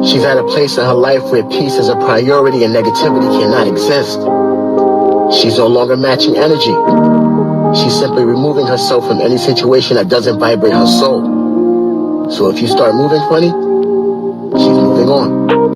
She's at a place in her life where peace is a priority and negativity cannot exist. She's no longer matching energy. She's simply removing herself from any situation that doesn't vibrate her soul. So if you start moving funny, she's moving on.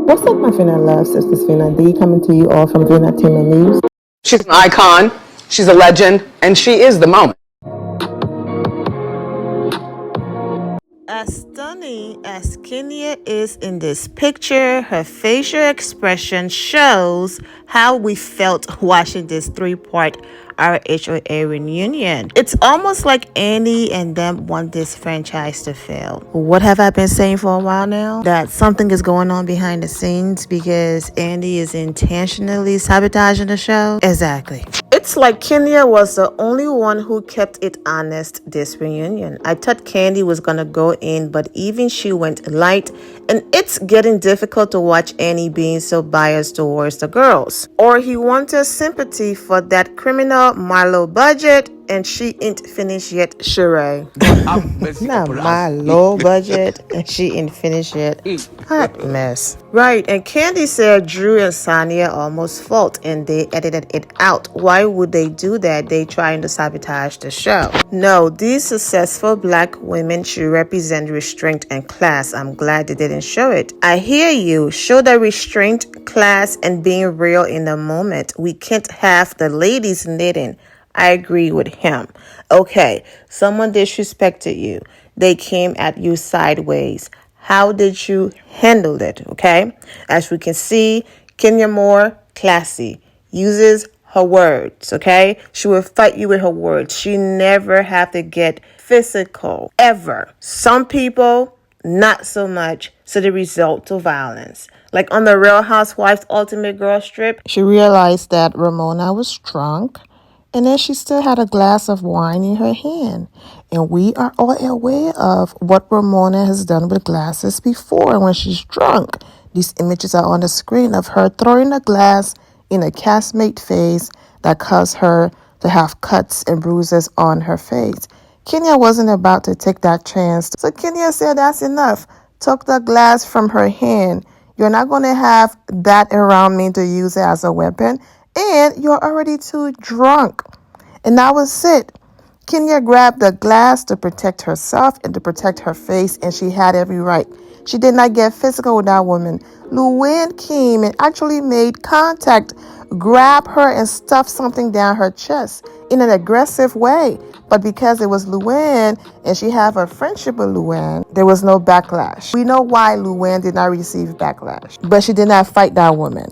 What's up, my Fina love? Sisters Fina D coming to you all from Fina Team News. She's an icon, she's a legend, and she is the moment. As stunning as Kenya is in this picture, her facial expression shows how we felt watching this three-part RHOA reunion. It's almost like Andy and them want this franchise to fail. What have I been saying for a while now? That something is going on behind the scenes because Andy is intentionally sabotaging the show? Exactly. It's like Kenya was the only one who kept it honest this reunion. I thought Candy was gonna go in, but even she went light, and it's getting difficult to watch Annie being so biased towards the girls. Or he wanted sympathy for that criminal Marlo budget, and she ain't finished yet, Sheree. Not my low budget, and she ain't finished yet. Hot mess. Right, and Candy said Drew and Sonia almost fought, and they edited it out. Why would they do that? They trying to sabotage the show. No, these successful black women should represent restraint and class. I'm glad they didn't show it. I hear you. Show the restraint, class, and being real in the moment. We can't have the ladies knitting. I agree with him. Okay, someone disrespected you. They came at you sideways. How did you handle it? Okay, as we can see, Kenya Moore, classy, uses her words. Okay, she will fight you with her words. She never have to get physical ever. Some people, not so much. So the result to violence. Like on the Real Housewives Ultimate Girl strip, she realized that Ramona was drunk. And then she still had a glass of wine in her hand. And we are all aware of what Ramona has done with glasses before when she's drunk. These images are on the screen of her throwing a glass in a castmate face that caused her to have cuts and bruises on her face. Kenya wasn't about to take that chance. So Kenya said that's enough. Took the glass from her hand. You're not going to have that around me to use it as a weapon. And you're already too drunk. And that was it. Kenya grabbed the glass to protect herself and to protect her face, and she had every right. She did not get physical with that woman. Luann came and actually made contact, grabbed her and stuffed something down her chest in an aggressive way. But because it was Luann and she had a friendship with Luann, there was no backlash. We know why Luann did not receive backlash, but she did not fight that woman.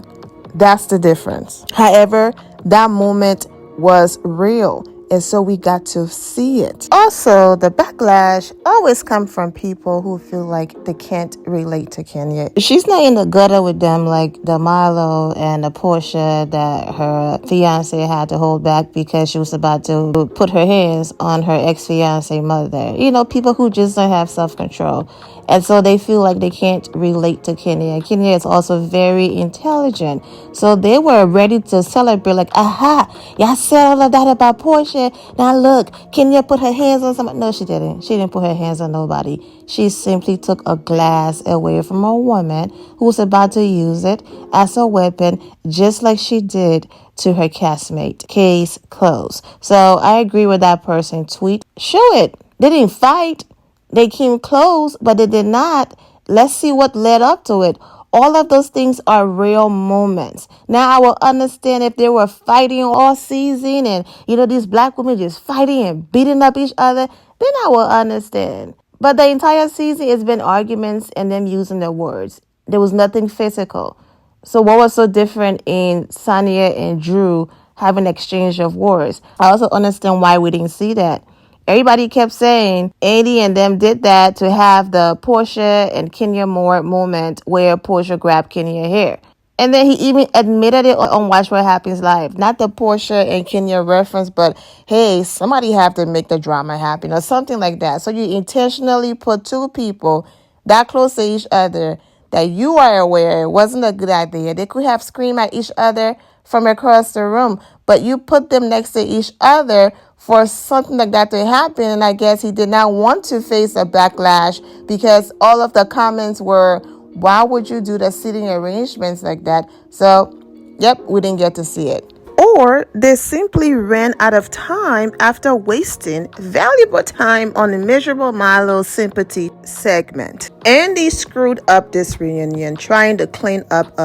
That's the difference. However, that moment was real, and so we got to see it. Also, the backlash always comes from people who feel like they can't relate to Kenya. She's not in the gutter with them like the Marlo and the Portia that her fiance had to hold back because she was about to put her hands on her ex-fiance mother. You know, people who just don't have self-control. And so they feel like they can't relate to Kenya. Kenya is also very intelligent. So they were ready to celebrate like, aha, y'all said all of that about Portia. Now look, Kenya put her hands on somebody. No, she didn't. She didn't put her hands on nobody. She simply took a glass away from a woman who was about to use it as a weapon, just like she did to her castmate. Case closed. So I agree with that person. Tweet, show it. They didn't fight. They came close, but they did not. Let's see what led up to it. All of those things are real moments. Now, I will understand if they were fighting all season and, these black women just fighting and beating up each other, then I will understand. But the entire season, it's been arguments and them using their words. There was nothing physical. So what was so different in Sonia and Drew having an exchange of words? I also understand why we didn't see that. Everybody kept saying Andy and them did that to have the Portia and Kenya Moore moment where Portia grabbed Kenya's hair. And then he even admitted it on Watch What Happens Live. Not the Portia and Kenya reference, but hey, somebody have to make the drama happen or something like that. So you intentionally put two people that close to each other that you are aware it wasn't a good idea. They could have screamed at each other from across the room, but you put them next to each other for something like that to happen. And I guess he did not want to face a backlash because all of the comments were, why would you do the seating arrangements like that? So, yep, we didn't get to see it. Or they simply ran out of time after wasting valuable time on the Miserable Marlo sympathy segment. Andy screwed up this reunion trying to clean up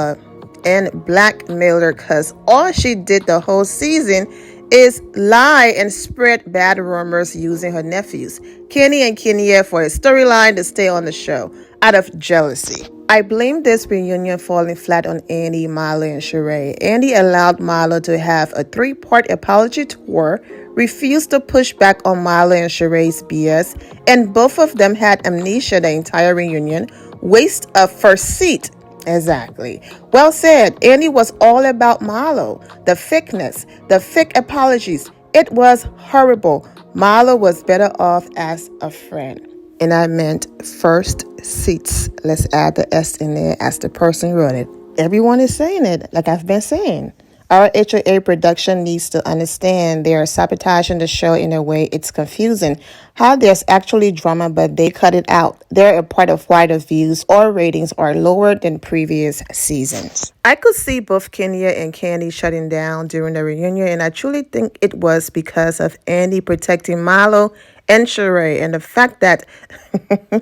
and blackmail her because all she did the whole season is lie and spread bad rumors using her nephews, Kenny and Kenya, for a storyline to stay on the show out of jealousy. I blame this reunion falling flat on Andy, Marlo, and Sheree. Andy allowed Marlo to have a 3-part apology tour, refused to push back on Marlo and Sheree's BS, and both of them had amnesia the entire reunion. Waste of first seat. Exactly. Well said. Andy was all about Marlo, the fakeness, the fake apologies. It was horrible. Marlo was better off as a friend. And I meant first seats. Let's add the S in there as the person wrote it. Everyone is saying it, like I've been saying. Our HOA production needs to understand they are sabotaging the show in a way it's confusing. How there's actually drama, but they cut it out. They're a part of why the views or ratings are lower than previous seasons. I could see both Kenya and Candy shutting down during the reunion, and I truly think it was because of Andy protecting Marlo and Sheree, and the fact that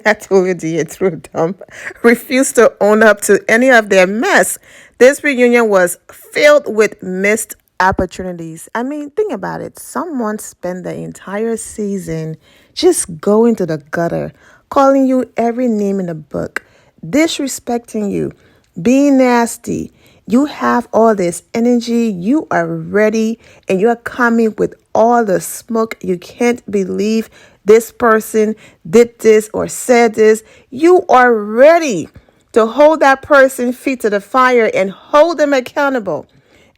I told you the through dump refused to own up to any of their mess. This reunion was filled with missed opportunities. I mean, think about it. Someone spent the entire season just going to the gutter, calling you every name in the book, disrespecting you, being nasty. You have all this energy, you are ready, and you're coming with all the smoke. You can't believe this person did this or said this. You are ready to hold that person's feet to the fire and hold them accountable.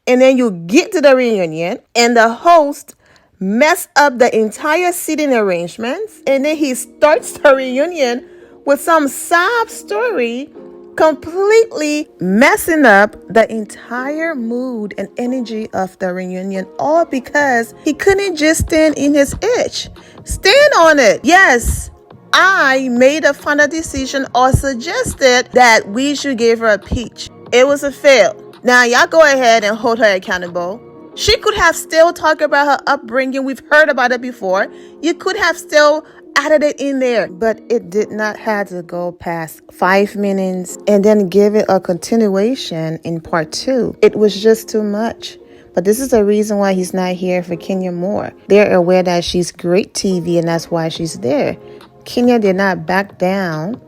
And then you get to the reunion and the host messed up the entire seating arrangements. And then he starts the reunion with some sob story, completely messing up the entire mood and energy of the reunion, all because he couldn't just stand in his itch. Stand on it. Yes, I made a final decision or suggested that we should give her a peach. It was a fail. Now y'all go ahead and hold her accountable. She could have still talked about her upbringing. We've heard about it before. You could have still added it in there, but it did not have to go past 5 minutes and then give it a continuation in part 2. It was just too much. But this is the reason why he's not here for Kenya more. They're aware that she's great TV and that's why she's there. Kenya did not back down.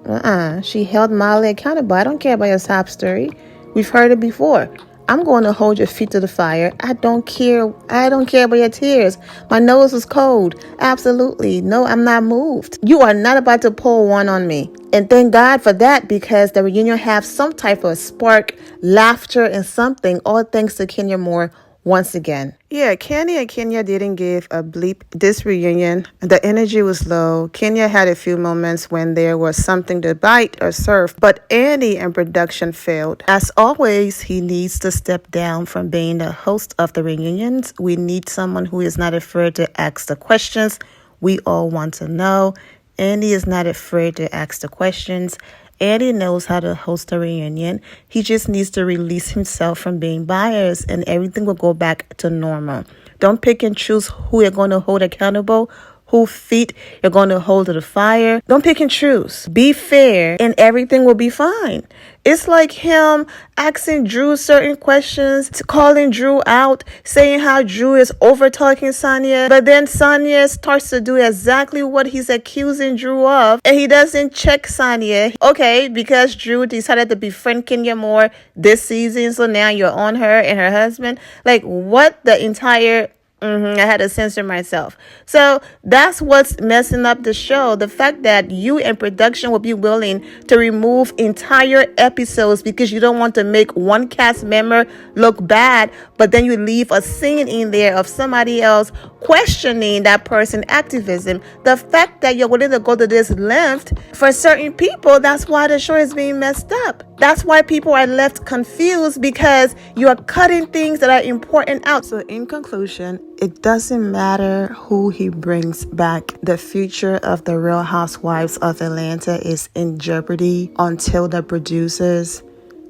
She held Marlo accountable. I don't care about your sob story. We've heard it before. I'm going to hold your feet to the fire. I don't care. I don't care about your tears. My nose is cold. Absolutely. No, I'm not moved. You are not about to pull one on me. And thank God for that, because the reunion have some type of spark, laughter, and something, all thanks to Kenya Moore once again. Yeah, Candy and Kenya didn't give a bleep this reunion. The energy was low. Kenya had a few moments when there was something to bite or serve, but Andy and production failed. As always, he needs to step down from being the host of the reunions. We need someone who is not afraid to ask the questions we all want to know. Andy is not afraid to ask the questions. Andy knows how to host a reunion. He just needs to release himself from being biased and everything will go back to normal. Don't pick and choose who you're going to hold accountable, who feet you're going to hold to the fire. Don't pick and choose. Be fair and everything will be fine. It's like him asking Drew certain questions, calling Drew out, saying how Drew is over talking Sonia, but then Sonia starts to do exactly what he's accusing Drew of, and he doesn't check Sonia. Okay, because Drew decided to befriend Kenya more this season, so now you're on her and her husband. Like, what the entire... I had to censor myself. So that's what's messing up the show. The fact that you and production will be willing to remove entire episodes because you don't want to make one cast member look bad, but then you leave a scene in there of somebody else questioning that person activism. The fact that you're willing to go to this length for certain people, that's why the show is being messed up. That's why people are left confused, because you are cutting things that are important out. So in conclusion, it doesn't matter who he brings back. The future of the Real Housewives of Atlanta is in jeopardy until the producers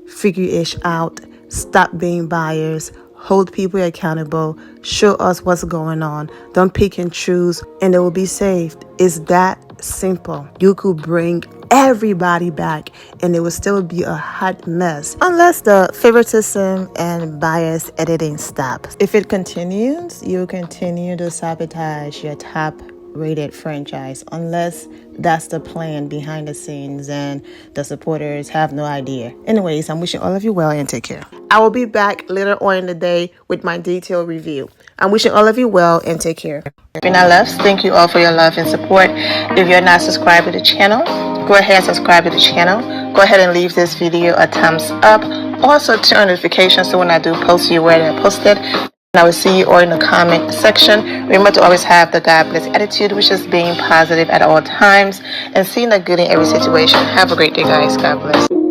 figure it out, stop being buyers, hold people accountable, show us what's going on. Don't pick and choose, and they will be saved. It's that simple. You could bring everybody back and it will still be a hot mess unless the favoritism and bias editing stops. If it continues, you continue to sabotage your top rated franchise, unless that's the plan behind the scenes and the supporters have no idea. Anyways, I'm wishing all of you well and take care. I will be back later on in the day with my detailed review. I'm wishing all of you well and take care. If you're not left, thank you all for your love and support. If you're not subscribed to the channel, go ahead and subscribe to the channel. Go ahead and leave this video a thumbs up. Also turn on notifications so when I do post, you're aware that I posted. And I will see you all in the comment section. Remember to always have the God bless attitude, which is being positive at all times and seeing the good in every situation. Have a great day, guys. God bless.